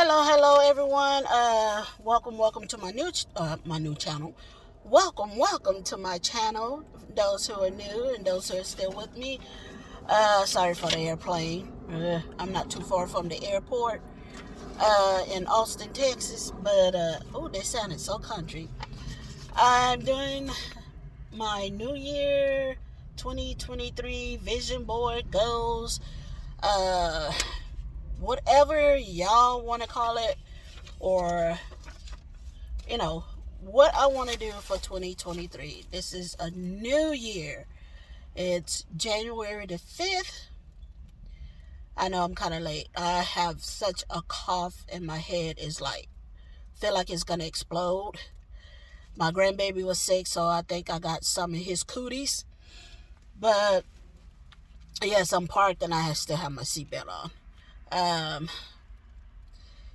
Hello everyone. Welcome to my new channel. Welcome to my channel. Those who are new and those who are still with me. Sorry for the airplane. I'm not too far from the airport in Austin, Texas, but oh, they sounded so country. I'm doing my New Year 2023 vision board goals. Uh, Whatever y'all want to call it, or what I want to do for 2023. This is a new year. It's January the 5th. I know I'm kind of late. I have such a cough and my head is feel like it's gonna explode. My grandbaby was sick, so I think I got some of his cooties. But yes, I'm parked and I still have my seatbelt on.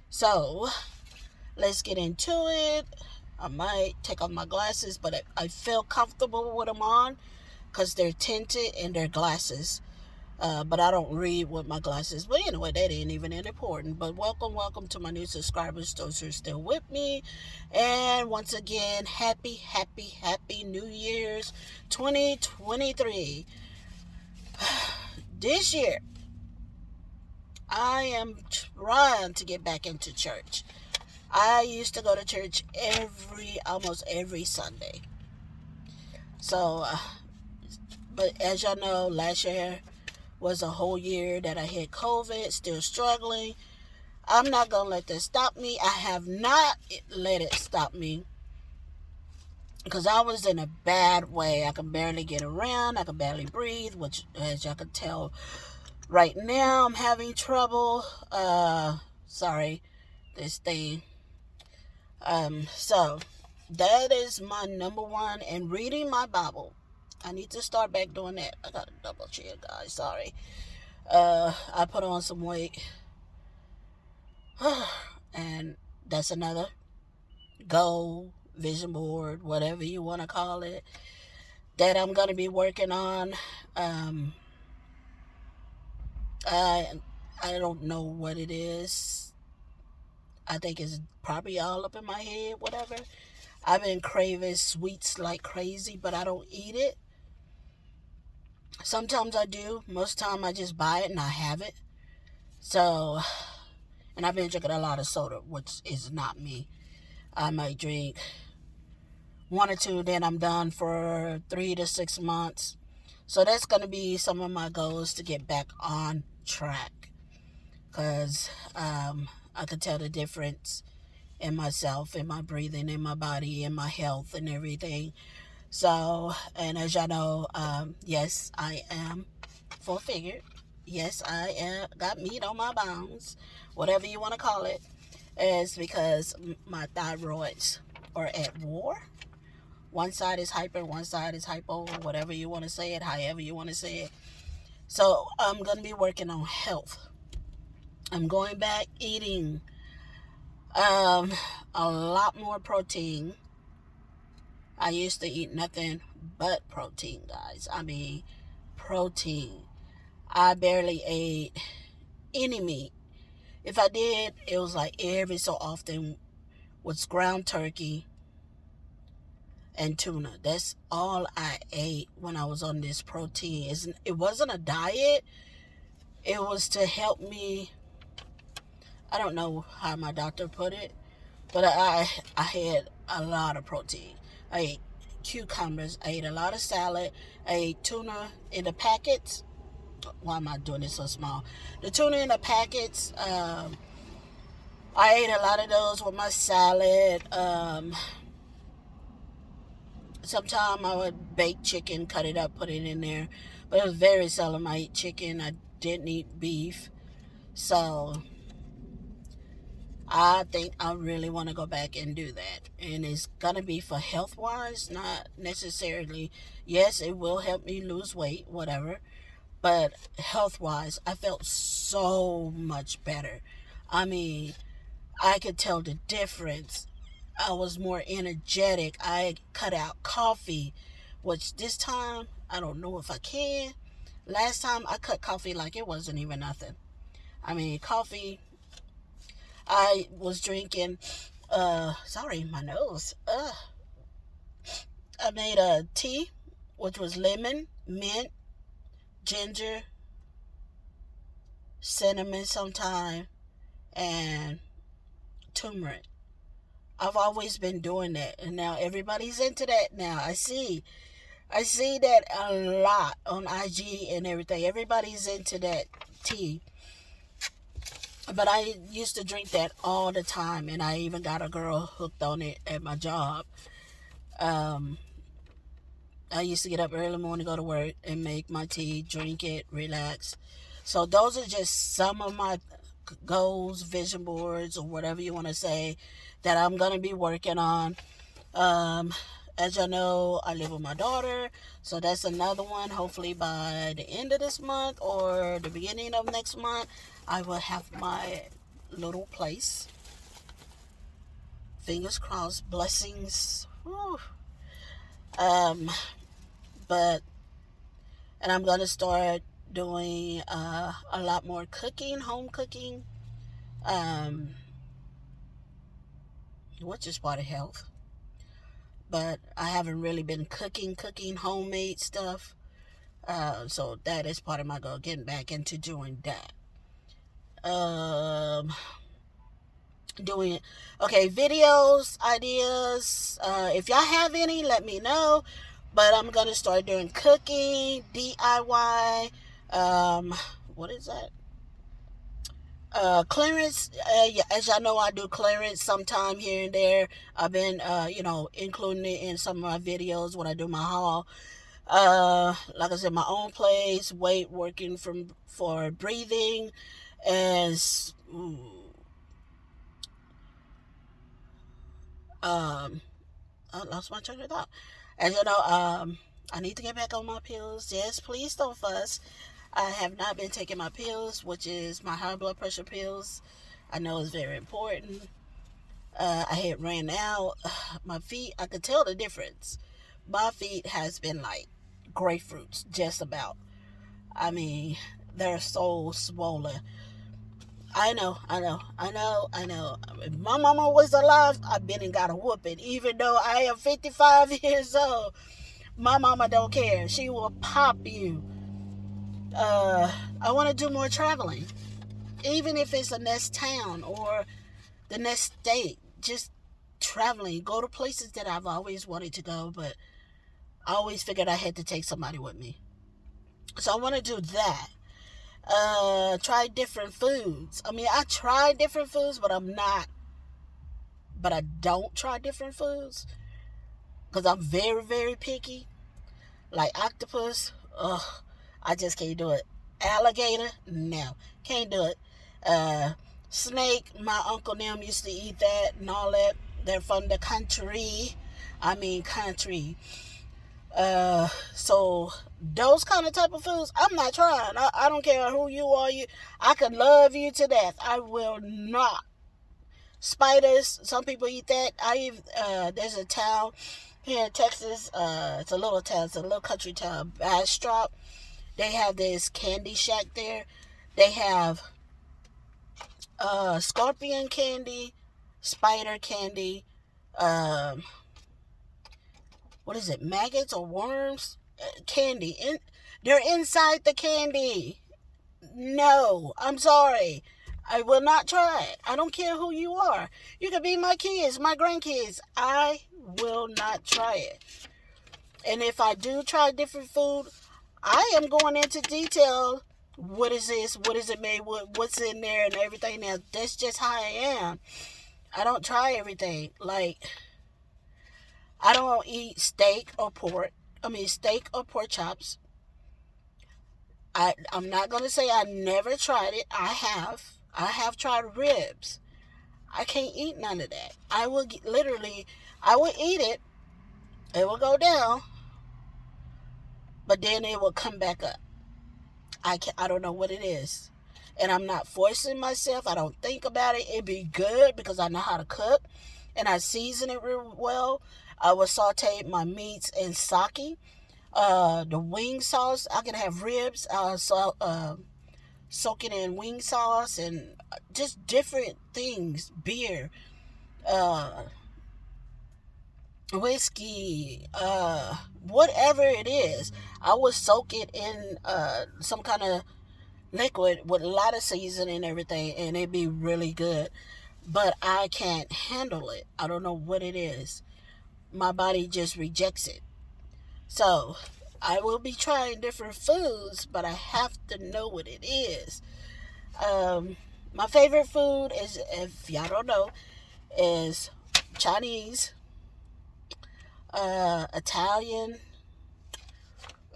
So let's get into it. I might take off my glasses, but I feel comfortable with them on because they're tinted and they're glasses. But I don't read with my glasses. But anyway, that ain't even important. But welcome to my new subscribers, those who are still with me. And once again, happy New Year's 2023. This year, I am trying to get back into church. I used to go to church almost every Sunday. So, but as y'all know, last year was a whole year that I had COVID, still struggling. I'm not going to let this stop me. I have not let it stop me because I was in a bad way. I could barely get around. I could barely breathe, which, as y'all can tell, right now I'm having trouble. Sorry, this thing. So that is my number one, and reading my Bible. I need to start back doing that. I got a double chin, guys. Sorry. I put on some weight. And that's another goal, vision board, whatever you want to call it, that I'm going to be working on. I don't know what it is. I think it's probably all up in my head, whatever. I've been craving sweets like crazy, but I don't eat it. Sometimes I do. Most of the time I just buy it and I have it. So, and I've been drinking a lot of soda, which is not me. I might drink one or two, then I'm done for 3 to 6 months. So that's going to be some of my goals to get back on track. Because I could tell the difference in myself, in my breathing, in my body, in my health, and everything. So, and as y'all know, yes, I am full figured. Yes, I am got meat on my bones, whatever you want to call it. Is because my thyroids are at war. One side is hyper, one side is hypo, whatever you want to say it, however you want to say it. So I'm going to be working on health. I'm going back eating a lot more protein. I used to eat nothing but protein, guys. I mean, protein. I barely ate any meat. If I did, it was like every so often with ground turkey and tuna. That's all I ate when I was on this protein. It wasn't a diet. It was to help me. I don't know how my doctor put it, but I had a lot of protein. I ate cucumbers. I ate a lot of salad. I ate tuna in the packets. Why am I doing this so small? The tuna in the packets. I ate a lot of those with my salad. Sometimes I would bake chicken, cut it up, put it in there. But it was very seldom I eat chicken. I didn't eat beef. So I think I really want to go back and do that. And it's going to be for health-wise, not necessarily. Yes, it will help me lose weight, whatever. But health-wise, I felt so much better. I mean, I could tell the difference. I was more energetic. I cut out coffee, which this time, I don't know if I can. Last time, I cut coffee like it wasn't even nothing. I mean, coffee, I was drinking, sorry, my nose. I made a tea, which was lemon, mint, ginger, cinnamon sometime, and turmeric. I've always been doing that, and now everybody's into that now. I see that a lot on IG and everything. Everybody's into that tea. But I used to drink that all the time, and I even got a girl hooked on it at my job. Um, I used to get up early in the morning, go to work, and make my tea, drink it, relax. So those are just some of my goals, vision boards, or whatever you want to say, that I'm going to be working on. Um, as y'all know, I live with my daughter, so that's another one. Hopefully by the end of this month or the beginning of next month, I will have my little place. Fingers crossed, blessings. Whew. Um, but and I'm gonna start doing a lot more cooking, home cooking, um, which is part of health. But I haven't really been cooking homemade stuff. So that is part of my goal, getting back into doing that. Um, doing okay, videos, ideas. If y'all have any, let me know. But I'm gonna start doing cooking, DIY. What is that? Clearance. Yeah, as y'all know, I do clearance sometime here and there. I've been, including it in some of my videos when I do my haul. Like I said, my own place, weight working for breathing, and I lost my train of thought. As you know, I need to get back on my pills. Yes, please don't fuss. I have not been taking my pills, which is my high blood pressure pills. I know it's very important. I had ran out. My feet, I could tell the difference. My feet has been like grapefruits, just about. I mean, they're so swollen. I know. If my mama was alive, I've been and got a whooping. Even though I am 55 years old, my mama don't care. She will pop you. I want to do more traveling. Even if it's the next town or the next state. Just traveling. Go to places that I've always wanted to go, but I always figured I had to take somebody with me. So I want to do that. Try different foods. I mean, I try different foods, but I don't try different foods because I'm very, very picky. Like octopus, ugh, I just can't do it. Alligator, no, can't do it. Uh, Snake, my uncle and them used to eat that and all that. They're from the country. I mean, country. So those kind of type of foods, I'm not trying. I don't care who you are. I could love you to death. I will not. Spiders, some people eat that. There's a town here in Texas. It's a little town. It's a little country town, Bastrop. They have this candy shack there. They have scorpion candy, spider candy, um, what is it, maggots or worms? Candy. They're inside the candy. No, I'm sorry. I will not try it. I don't care who you are. You could be my kids, my grandkids. I will not try it. And if I do try different food, I am going into detail. What is this? What is it made with? What's in there and everything else. That's just how I am. I don't try everything. Like, I don't eat steak or pork. Steak or pork chops. I'm not going to say I never tried it. I have. I have tried ribs. I can't eat none of that. I will eat it. It will go down. But then it will come back up. I don't know what it is. And I'm not forcing myself. I don't think about it. It'd be good because I know how to cook. And I season it real well. I will saute my meats in sake. The wing sauce, I can have ribs, soaking in wing sauce and just different things, beer, uh, whiskey, whatever it is. I would soak it in some kind of liquid with a lot of seasoning and everything, and it'd be really good. But I can't handle it. I don't know what it is. My body just rejects it. So I will be trying different foods, but I have to know what it is. My favorite food is, if y'all don't know, is Chinese, Italian,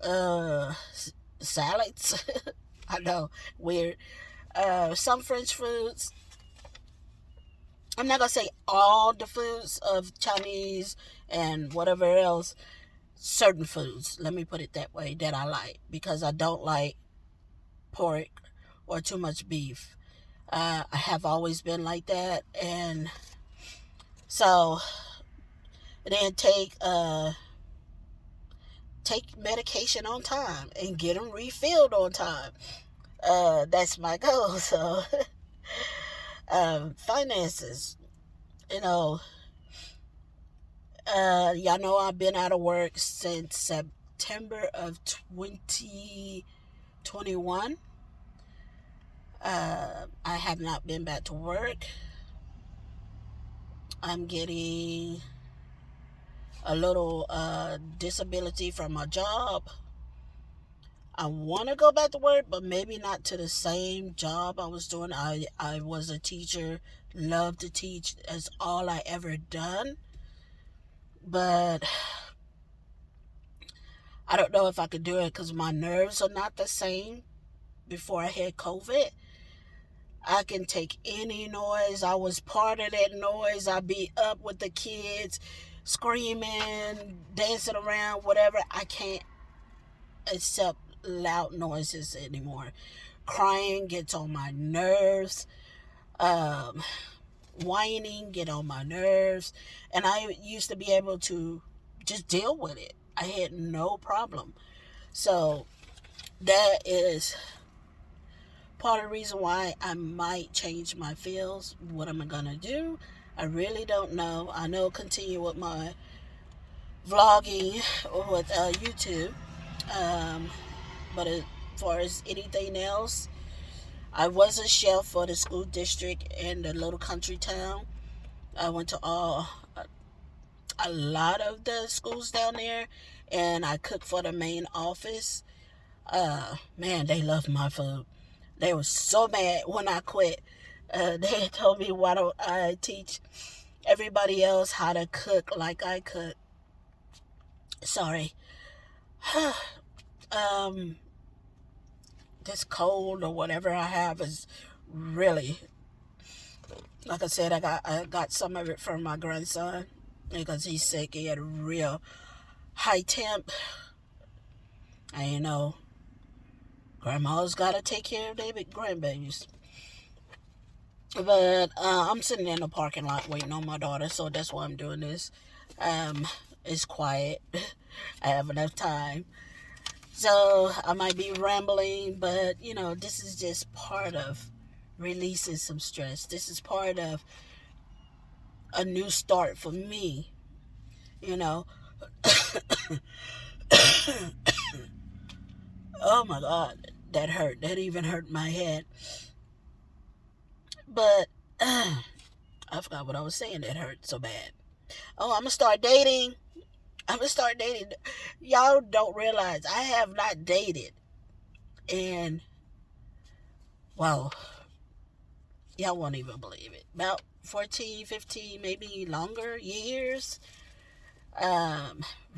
uh, salads. I know, weird. Some French foods. I'm not gonna say all the foods of Chinese and whatever else. Certain foods, let me put it that way, that I like, because I don't like pork or too much beef. I have always been like that, and so then take medication on time and get them refilled on time. That's my goal. So finances, you know, y'all know I've been out of work since September of 2021. I have not been back to work. I'm getting a little disability from my job. I want to go back to work, but maybe not to the same job I was doing. I was a teacher, loved to teach. That's all I ever done. But I don't know if I could do it because my nerves are not the same before I had COVID. I can take any noise. I was part of that noise. I'd be up with the kids, screaming, dancing around, whatever. I can't accept loud noises anymore. Crying gets on my nerves. Um, Whining get on my nerves. And I used to be able to just deal with it. I had no problem. So that is part of the reason why I might change my fields. What am I gonna do? I really don't know. I know continue with my vlogging or with YouTube. Um, but as far as anything else, I was a chef for the school district in the little country town. I went to a lot of the schools down there, and I cooked for the main office. Man, they loved my food. They were so mad when I quit. They told me, why don't I teach everybody else how to cook like I cook? Sorry. um, this cold or whatever I have is really, like I said, I got some of it from my grandson because he's sick. He had a real high temp. And grandma's got to take care of their grandbabies. But I'm sitting in the parking lot waiting on my daughter, so that's why I'm doing this. It's quiet. I have enough time. So I might be rambling, but this is just part of releasing some stress. This is part of a new start for me. Oh my God, that hurt. That even hurt my head. But I forgot what I was saying that hurt so bad. Oh, I'm gonna start dating. Y'all don't realize I have not dated in, well, y'all won't even believe it, about 14, 15, maybe longer years.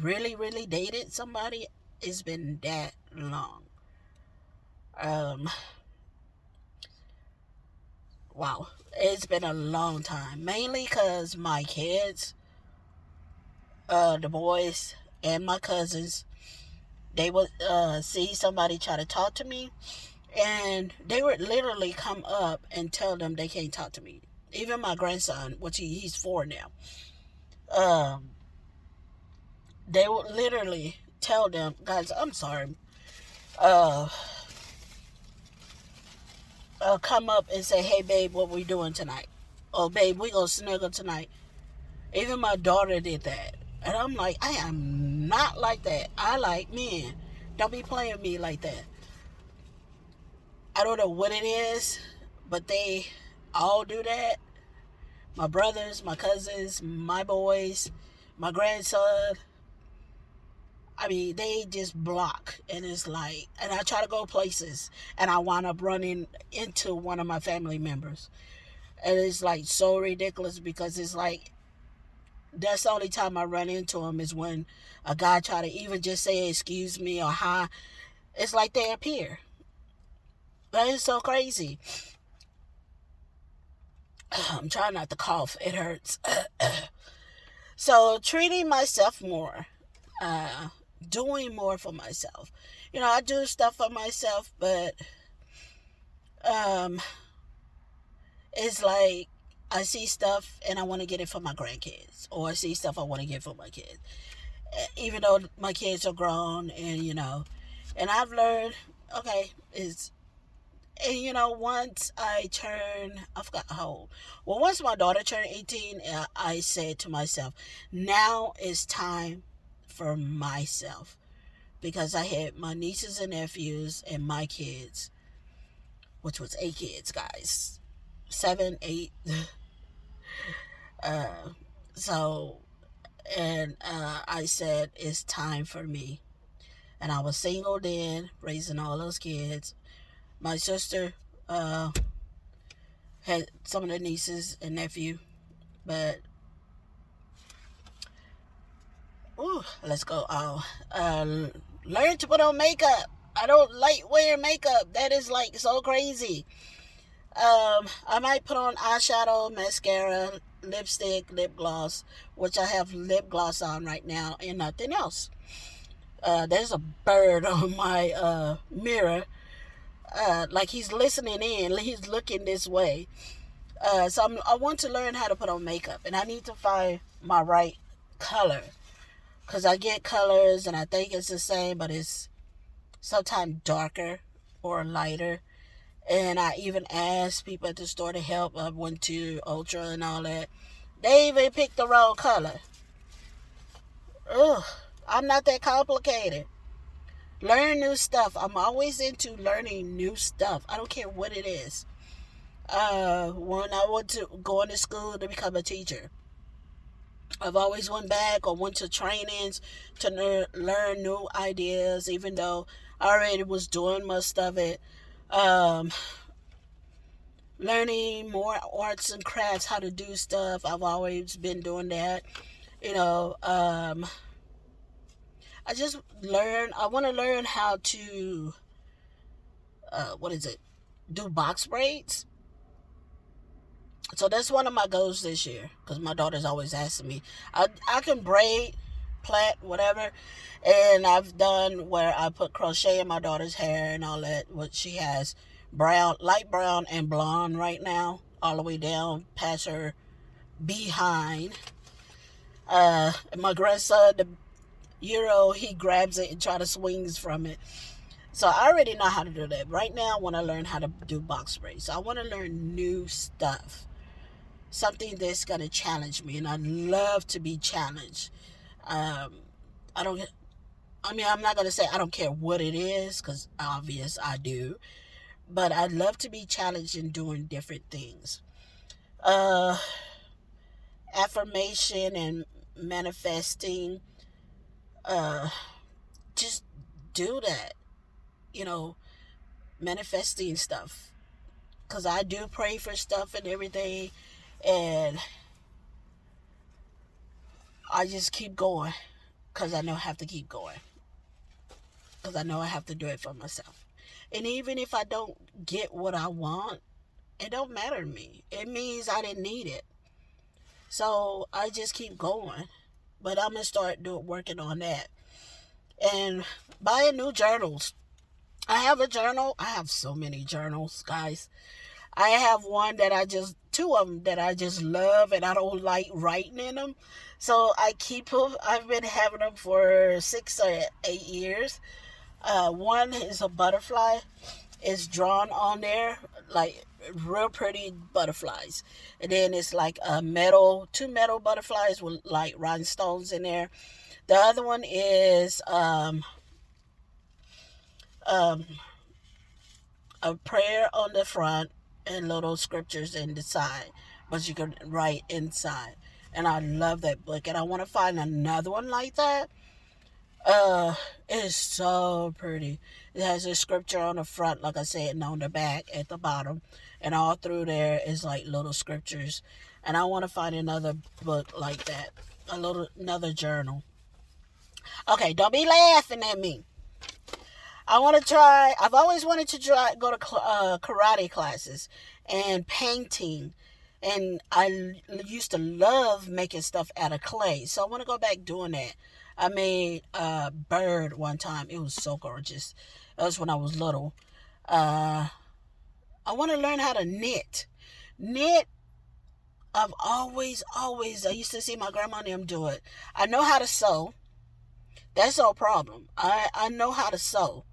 Really, really dated somebody. It's been that long. Wow. It's been a long time. Mainly because my kids, the boys, and my cousins, they would see somebody try to talk to me, and they would literally come up and tell them they can't talk to me. Even my grandson, which he's 4 now, they would literally tell them, guys, I'm sorry, come up and say, hey, babe, what we doing tonight? Oh, babe, we gonna snuggle tonight. Even my daughter did that. And I'm like, I am not like that. I like men. Don't be playing me like that. I don't know what it is, but they all do that. My brothers, my cousins, my boys, my grandson. I mean, they just block. And it's like, and I try to go places and I wind up running into one of my family members. And it's like so ridiculous because it's like, that's the only time I run into him is when a guy try to even just say excuse me or hi. It's like they appear. That is so crazy. I'm trying not to cough. It hurts. So treating myself more. Doing more for myself. You know, I do stuff for myself, but it's like I see stuff and I want to get it for my grandkids, or I see stuff I want to get for my kids, even though my kids are grown. And and I've learned, okay, and once I forgot how old. Well, once my daughter turned 18, I said to myself, now it's time for myself, because I had my nieces and nephews and my kids, which was 8 kids, guys, 7, 8. So, and I said it's time for me, and I was single then, raising all those kids. My sister had some of the nieces and nephew, but let's go. Learn to put on makeup. I don't like wearing makeup. That is like so crazy. I might put on eyeshadow, mascara, lipstick, lip gloss, which I have lip gloss on right now, and nothing else. There's a bird on my mirror, like he's listening in. He's looking this way. So I want to learn how to put on makeup, and I need to find my right color, because I get colors and I think it's the same, but it's sometimes darker or lighter. And I even asked people at the store to help. I went to Ultra and all that. They even picked the wrong color. Ugh, I'm not that complicated. Learn new stuff. I'm always into learning new stuff. I don't care what it is. When I went to going to school to become a teacher, I've always went back or went to trainings to learn new ideas, even though I already was doing most of it. Learning more arts and crafts, how to do stuff. I've always been doing that. I want to learn how to, do box braids. So that's one of my goals this year, because my daughter's always asking me. I can braid, plait, whatever, and I've done where I put crochet in my daughter's hair and all that. What she has brown, light brown, and blonde right now, all the way down past her behind. My grandson, the Euro, he grabs it and try to swings from it. So I already know how to do that. Right now, I want to learn how to do box braids. So I want to learn new stuff. Something that's going to challenge me. And I love to be challenged. I'm not going to say I don't care what it is, because obvious I do. But I love to be challenged in doing different things. Affirmation and manifesting. Just do that. Manifesting stuff. Because I do pray for stuff and everything. And I just keep going. Because I know I have to keep going. Because I know I have to do it for myself. And even if I don't get what I want, it don't matter to me. It means I didn't need it. So I just keep going. But I'm going to start working on that. And buying new journals. I have a journal. I have so many journals, guys. I have two of them that I just love, and I don't like writing in them. So I keep them. I've been having them for 6 or 8 years. One is a butterfly. It's drawn on there like real pretty butterflies. And then it's like two metal butterflies with like rhinestones in there. The other one is um, a prayer on the front and little scriptures in the side, but you can write inside. And I love that book, and I want to find another one like that. Uh, it's so pretty. It has a scripture on the front, like I said, and on the back at the bottom, and all through there is like little scriptures. And I want to find another book like that, another journal. Okay, don't be laughing at me. I want to try. I've always wanted to go to karate classes and painting, and used to love making stuff out of clay. So I want to go back doing that. I made a bird one time. It was so gorgeous. That was when I was little. Uh, I want to learn how to knit. Knit. I've always. I used to see my grandma and them do it. I know how to sew. That's no problem. I know how to sew.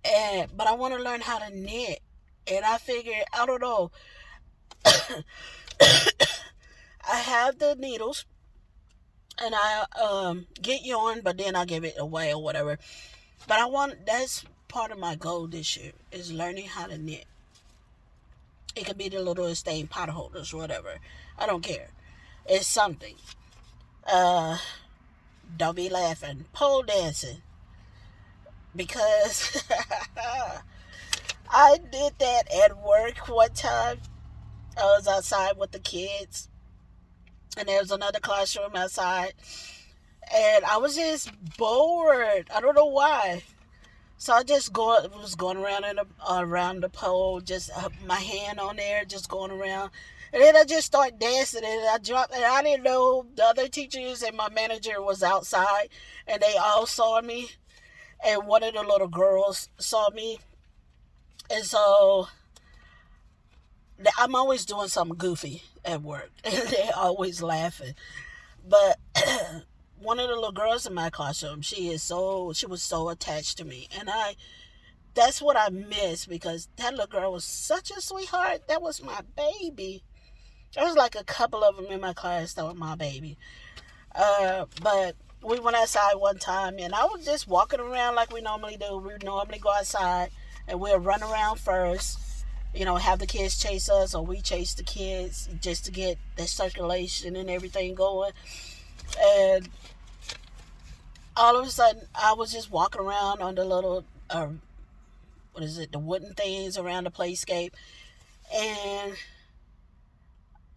But I want to learn how to knit. And I figured, I don't know. I have the needles, and I get yarn, but then I give it away or whatever. But that's part of my goal this year, is learning how to knit. It could be the little stained pot holders or whatever. I don't care. It's something. Don't be laughing. Pole dancing. Because I did that at work one time. I was outside with the kids, and there was another classroom outside, and I was just bored. I don't know why. So I just was going around around the pole, just my hand on there, just going around. And then I just started dancing, and I dropped, and I didn't know the other teachers and my manager was outside, and they all saw me. And one of the little girls saw me. And so I'm always doing something goofy at work. And they're always laughing. But one of the little girls in my classroom, she was so attached to me. And that's what I miss, because that little girl was such a sweetheart. That was my baby. There was like a couple of them in my class that were my baby. But we went outside one time, and I was just walking around like we normally do. We normally go outside, and we'll run around first, have the kids chase us, or we chase the kids, just to get the circulation and everything going. And all of a sudden, I was just walking around on the little, the wooden things around the playscape, and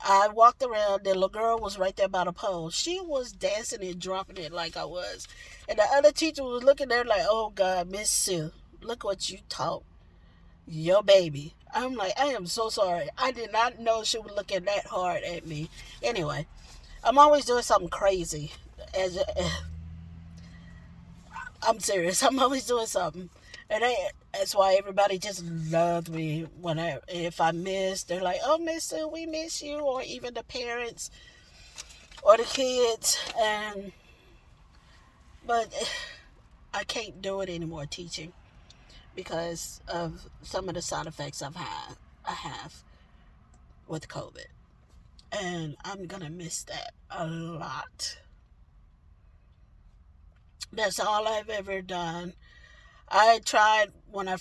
I walked around. The little girl was right there by the pole. She was dancing and dropping it like I was. And the other teacher was looking there like, oh, God, Miss Sue, look what you taught your baby. I'm like, I am so sorry. I did not know she was looking that hard at me. Anyway, I'm always doing something crazy. I'm serious. I'm always doing something. And that's why everybody just loved me. If I missed, they're like, oh, Miss Sue, we miss you. Or even the parents or the kids. But I can't do it anymore, teaching, because of some of the side effects I have with COVID. And I'm going to miss that a lot. That's all I've ever done. I tried when I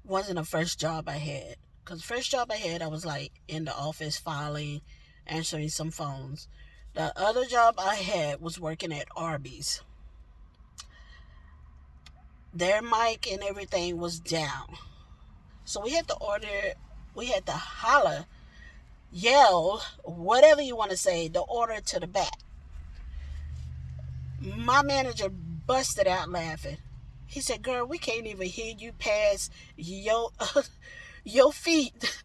wasn't the first job I had. Because the first job I had, I was like in the office filing, answering some phones. The other job I had was working at Arby's. Their mic and everything was down. So we had to holler, yell, whatever you want to say, the order to the back. My manager busted out laughing. He said, girl, we can't even hear you past your feet.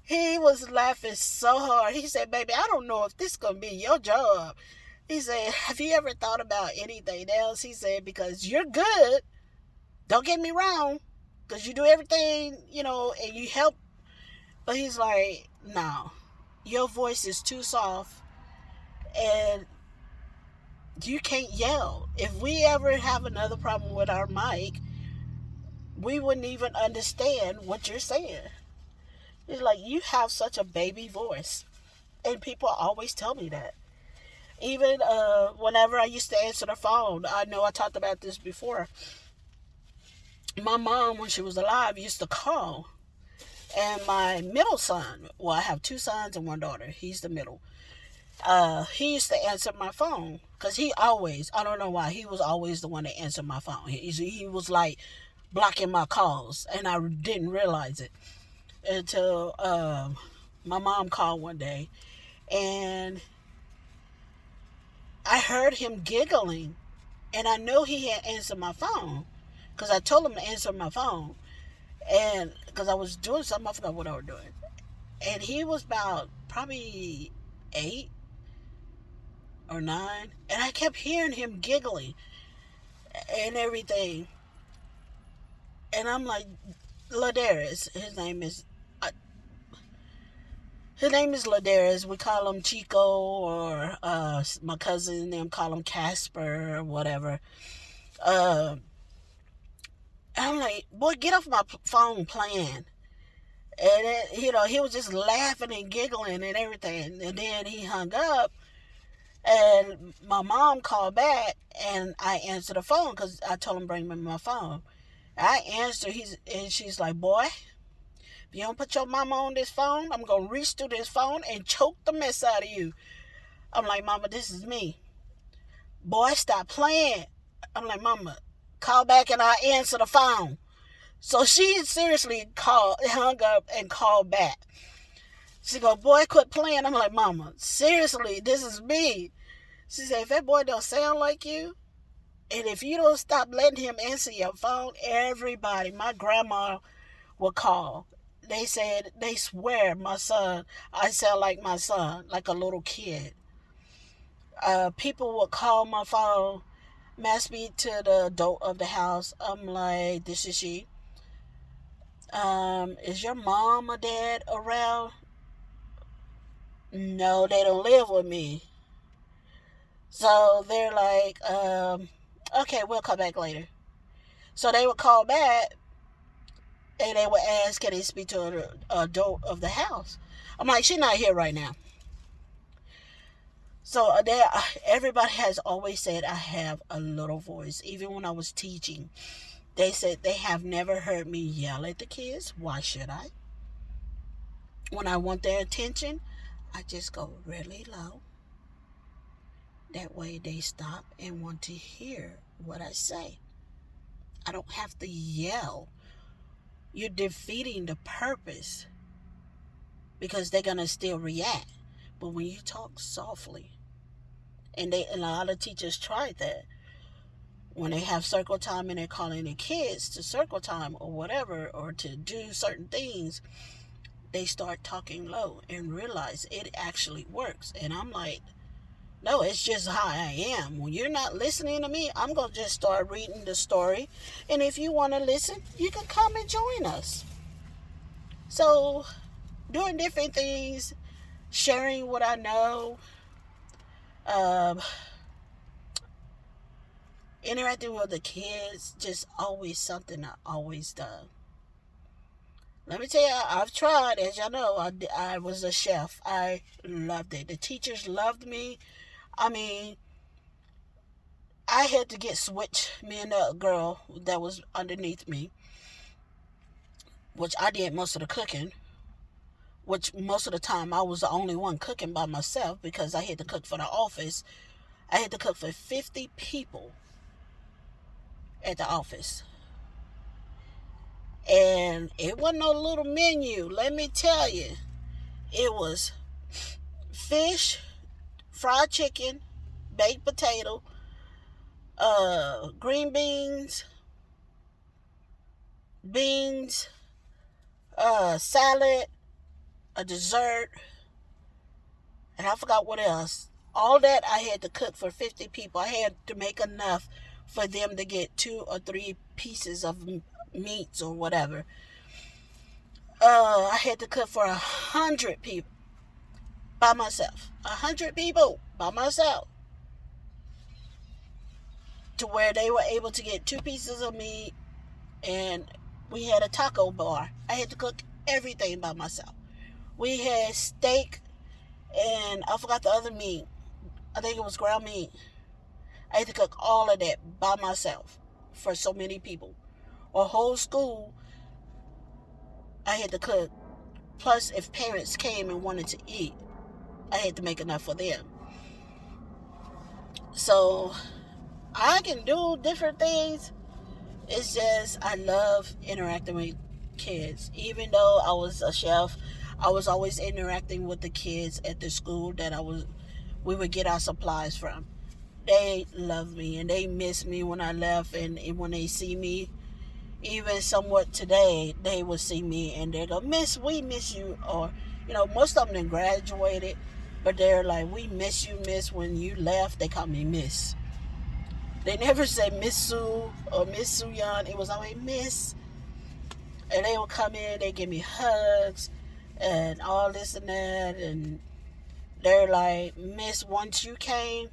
He was laughing so hard. He said, baby, I don't know if this is going to be your job. He said, have you ever thought about anything else? He said, because you're good. Don't get me wrong. Because you do everything, and you help. But he's like, no, your voice is too soft. And you can't yell. If we ever have another problem with our mic, we wouldn't even understand what you're saying. It's like, you have such a baby voice. And people always tell me that. Even whenever I used to answer the phone, I know I talked about this before. My mom, when she was alive, used to call. And my middle son, well, I have two sons and one daughter. He's the middle. He used to answer my phone. Because he always, I don't know why, he was always the one that answered my phone. He was like blocking my calls. And I didn't realize it until my mom called one day. And I heard him giggling. And I know he had answered my phone. Because I told him to answer my phone. And because I was doing something, I forgot what I was doing. And he was about probably 8 or 9. And I kept hearing him giggling and everything. And I'm like, Ladarius, his name is Ladarius. We call him Chico, or my cousin and them call him Casper or whatever. I'm like, boy, get off my phone playing. And he was just laughing and giggling and everything. And then he hung up. And my mom called back, and I answered the phone because I told him bring me my phone. I answered, and she's like, boy, if you don't put your mama on this phone, I'm going to reach through this phone and choke the mess out of you. I'm like, Mama, this is me. Boy, stop playing. I'm like, Mama, call back and I'll answer the phone. So she seriously hung up and called back. She go, boy, quit playing. I'm like, Mama, seriously, this is me. She said, if that boy don't sound like you, and if you don't stop letting him answer your phone, everybody, my grandma will call. They said, they swear I sound like my son, like a little kid. People would call my phone, ask me to the adult of the house. I'm like, this is she. Is your mom or dad around? No, they don't live with me. So they're like, okay, we'll call back later. So they would call back and they would ask, can they speak to an adult of the house? I'm like, she's not here right now. So everybody has always said I have a little voice. Even when I was teaching, they said they have never heard me yell at the kids. Why should I? When I want their attention, I just go really low. That way they stop and want to hear what I say. I don't have to yell. You're defeating the purpose because they're going to still react. But when you talk softly, and a lot of teachers tried that. When they have circle time and they're calling the kids to circle time or whatever, or to do certain things, they start talking low and realize it actually works. And I'm like, no, it's just how I am. When you're not listening to me, I'm going to just start reading the story. And if you want to listen, you can come and join us. So, doing different things, sharing what I know, interacting with the kids, just always something I always done. Let me tell you, I've tried. As y'all know, I was a chef. I loved it. The teachers loved me. I mean, I had to get switched. Me and the girl that was underneath me, which I did most of the cooking, which most of the time I was the only one cooking by myself because I had to cook for the office. I had to cook for 50 people at the office. And it wasn't no little menu, let me tell you. It was fish, fried chicken, baked potato, green beans, salad, a dessert, and I forgot what else. All that I had to cook for 50 people. I had to make enough for them to get 2 or 3 pieces of meats or whatever. I had to cook for 100 people by myself. 100 people by myself. To where they were able to get 2 pieces of meat and We had a taco bar. I had to cook everything by myself. We had steak and I forgot the other meat. I think it was ground meat. I had to cook all of that by myself for so many people. A whole school I had to cook. Plus, if parents came and wanted to eat, I had to make enough for them. So I can do different things. It's just I love interacting with kids. Even though I was a chef, I was always interacting with the kids at the school that we would get our supplies from. They love me and they miss me when I left, and when they see me, even somewhat today, they will see me and they go, "Miss, we miss you." Or, most of them then graduated, but they're like, "We miss you, Miss." When you left, they call me Miss. They never say Miss Sue or Miss Soo Yan. It was always Miss. And they would come in, they give me hugs and all this and that. And they're like, "Miss, once you came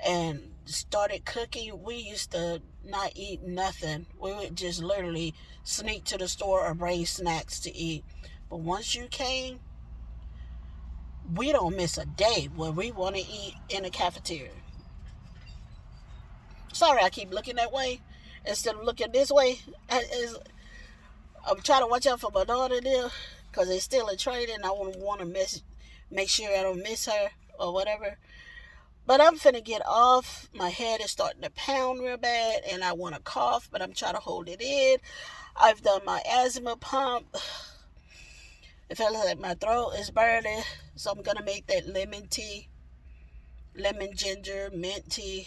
and started cooking, we used to not eat nothing. We would just literally sneak to the store or bring snacks to eat. But once you came, we don't miss a day where we want to eat in the cafeteria." Sorry, I keep looking that way instead of looking this way. I'm trying to watch out for my daughter there because they're still in training. I want to make sure I don't miss her or whatever. But I'm finna get off. My head is starting to pound real bad and I want to cough, but I'm trying to hold it in. I've done my asthma pump. It feels like my throat is burning, so I'm going to make that lemon tea, lemon ginger, mint tea.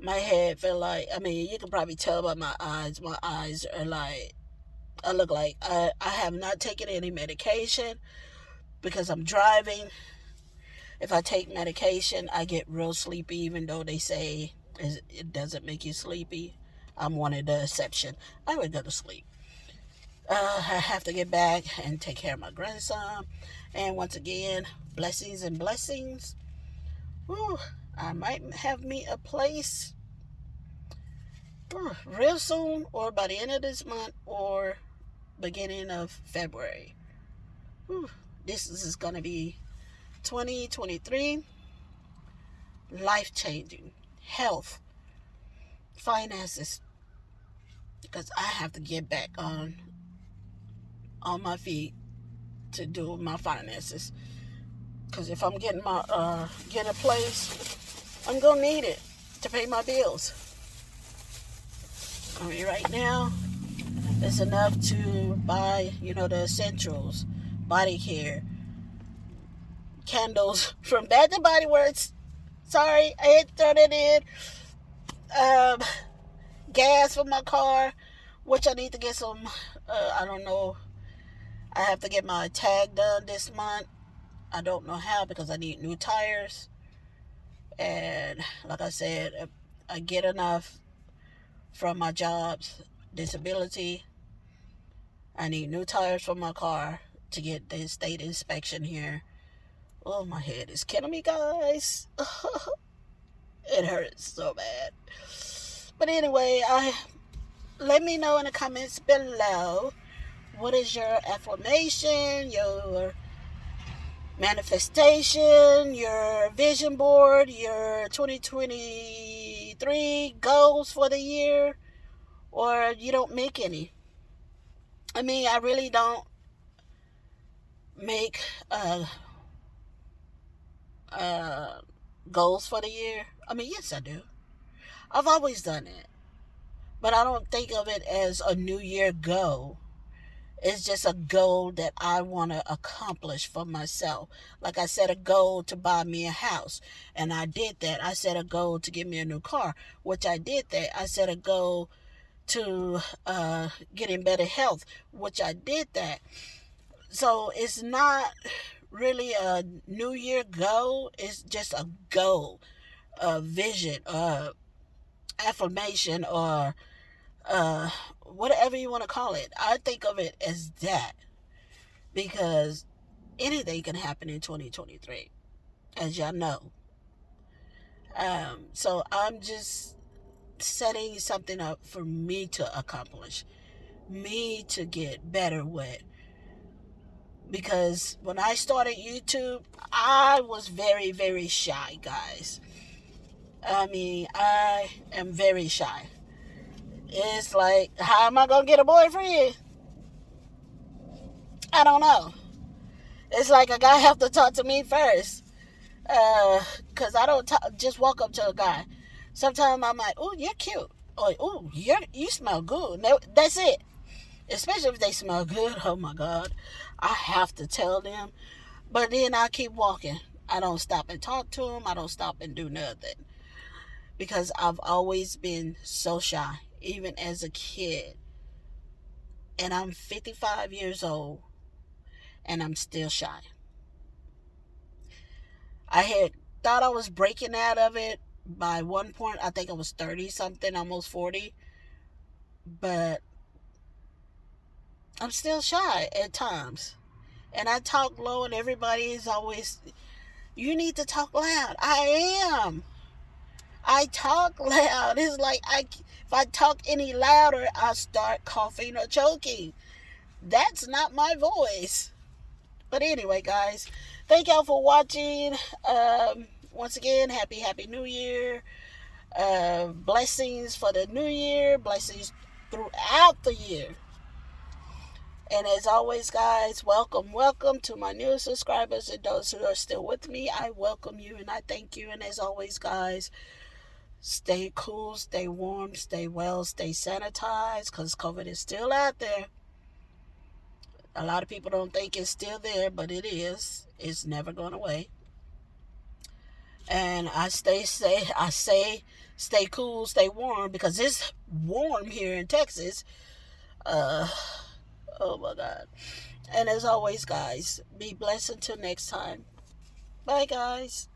My head feel like, you can probably tell by my eyes. My eyes are like, I look like I have not taken any medication because I'm driving. If I take medication, I get real sleepy, even though they say it doesn't make you sleepy. I'm one of the exception. I would go to sleep. I have to get back and take care of my grandson. And once again, blessings and blessings. Whew, I might have me a place real soon, or by the end of this month, or beginning of February. Whew, this is going to be 2023. Life-changing. Health. Finances. Because I have to get back on my feet to do my finances. Because if I'm getting get a place, I'm gonna need it to pay my bills. Right now, it's enough to buy, the essentials, body care, candles from Bath and Body Works. Sorry, I had to throw that in. Gas for my car, which I need to get some. I don't know. I have to get my tag done this month. I don't know how because I need new tires. And like I said, I get enough from my job's disability. I need new tires for my car to get the state inspection here. Oh, my head is killing me, guys. It hurts so bad. But anyway, let me know in the comments below, what is your affirmation, your manifestation, your vision board, your 2023 goals for the year, or you don't make any. I really don't make goals for the year. Yes, I do. I've always done it. But I don't think of it as a New Year goal. It's just a goal that I want to accomplish for myself. Like I set a goal to buy me a house, and I did that. I set a goal to get me a new car, which I did that. I set a goal to get in better health, which I did that. So it's not really a New Year goal. It's just a goal, a vision, affirmation, or whatever you want to call it. I think of it as that because anything can happen in 2023, as y'all know. So I'm just setting something up for me to accomplish, me to get better with. Because when I started YouTube, I was very, very shy, guys. I mean, I am very shy. It's like, how am I going to get a boyfriend? I don't know. It's like a guy have to talk to me first. Because I don't just walk up to a guy. Sometimes I'm like, oh, you're cute. Or, oh, you smell good. No, that's it. Especially if they smell good. Oh, my God. I have to tell them. But then I keep walking. I don't stop and talk to them. I don't stop and do nothing. Because I've always been so shy, even as a kid. And I'm 55 years old, and I'm still shy. I had thought I was breaking out of it by one point. I think I was 30 something, almost 40. But I'm still shy at times. And I talk low, and everybody is always, you need to talk loud. I am. I talk loud. It's like if I talk any louder, I'll start coughing or choking. That's not my voice. But anyway, guys, thank y'all for watching. Once again, happy New Year. Blessings for the new year. Blessings throughout the year. And as always, guys, welcome to my new subscribers and those who are still with me. I welcome you and I thank you. And as always, guys, stay cool, stay warm, stay well, stay sanitized, because COVID is still out there. A lot of people don't think it's still there, but it is. It's never going away. And I say, stay cool, stay warm, because it's warm here in Texas. Oh my God. And as always, guys, be blessed until next time. Bye, guys.